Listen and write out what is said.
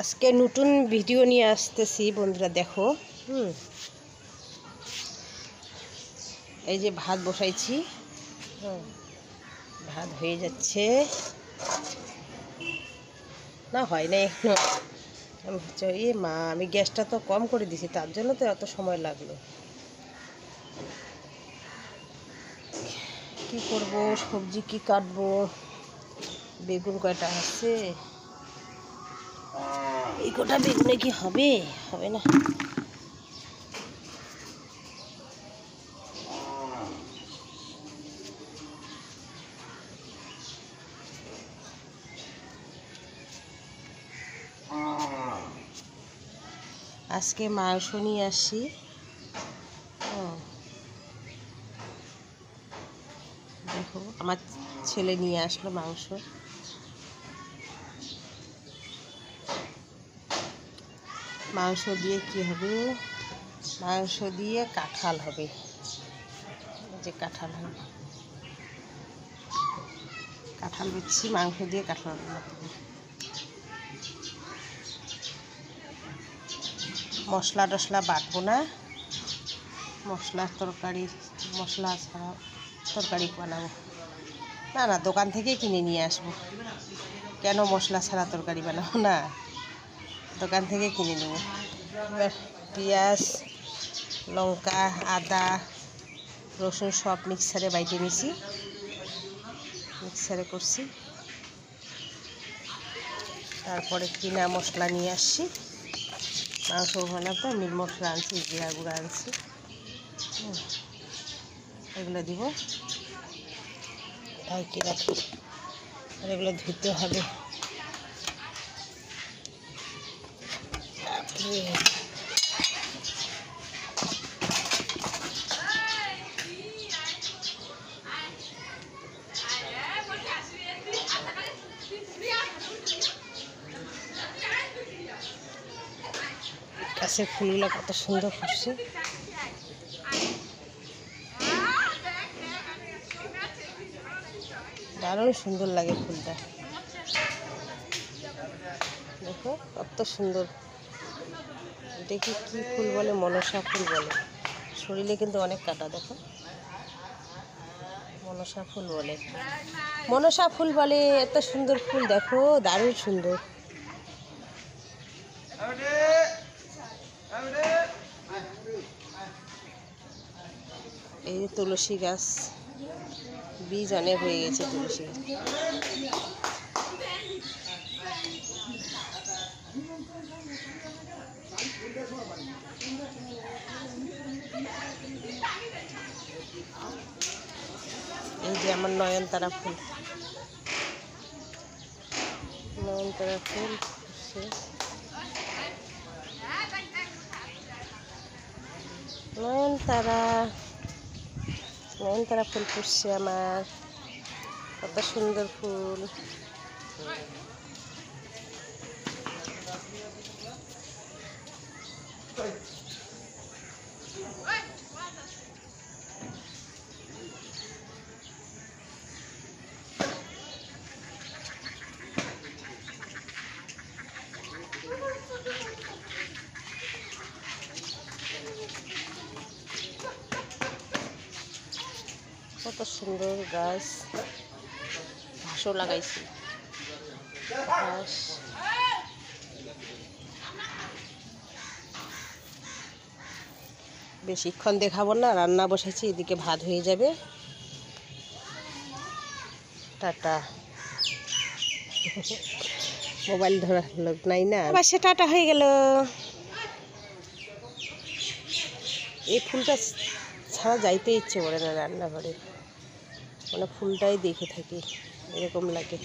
আজকে নতুন ভিডিও নিয়ে আসতেছি বন্ধুরা, দেখো। এই যে ভাত বসাইছি, ভাত হয়ে যাচ্ছে না, হয় না এখনো। এ মা, আমি গ্যাসটা তো কম করে দিছি, তার জন্য তো এত সময় লাগলো। কি করব, সবজি কি কাটবো, বেগুন কয়টা আছে, এই কটা বেগুনে কি হবে, হবে না। আজকে মাংস নিয়ে আসি। দেখো, আমার ছেলে নিয়ে আসলো মাংস। মাংস দিয়ে কি হবে, মাংস দিয়ে কাঁঠাল হবে। যে কাঁঠাল হবে, কাঁঠাল বেচছি, মাংস দিয়ে কাঁঠাল হবে। মশলা টশলা বাটবো না, মশলা তরকারি, মশলা ছাড়া তরকারি বানাবো না। না, দোকান থেকে কিনে নিয়ে আসবো। কেন মশলা ছাড়া তরকারি বানাবো না, দোকান থেকে কিনে নেব। এবার পেঁয়াজ, লঙ্কা, আদা, রসুন সব মিক্সারে বাইটে নিছি, মিক্সারে করছি। তারপরে কিনা মশলা নিয়ে আসছি, মাংস বানাতে মিট মশলা আনছি, জিরা গুঁড়া আনছি, এগুলো দিব। ঢাকি রাখি, আর এগুলো ধুতে হবে। গাছের ফুলগুলো কত সুন্দর ফুটছে, দারুণ সুন্দর লাগে ফুলটা। দেখো কত সুন্দর, দেখি কি ফুল বলে, মনসা ফুল বলে। শরীরে কিন্তু অনেক কাটা, দেখো মনসা ফুল বলে, মনসা ফুল বলে। এত সুন্দর ফুল, দেখো দারুণ সুন্দর। এই তুলসী গাছ, বীজ অনেক হয়ে গেছে তুলসী গাছ। এই যে আমার নয়নতারা ফুল, নয়নতারা ফুল নয়নতারা, নয়নতারা ফুল ফুটছে আমার, কত সুন্দর ফুল। কত সুন্দর গাছ, ঘাসও লাগাইছি, ঘাস। বেশিক্ষণ দেখাবো না, রান্না বসেছি, এদিকে ভাত হয়ে যাবে। টাটা। মোবাইল ধরার লোক নাই না, আবার সে টাটা হয়ে গেল। এই ফুলটা ছাড়া যাইতে ইচ্ছে করে না রান্নাঘরে, মানে ফুলটাই দেখে থাকি, এরকম লাগে।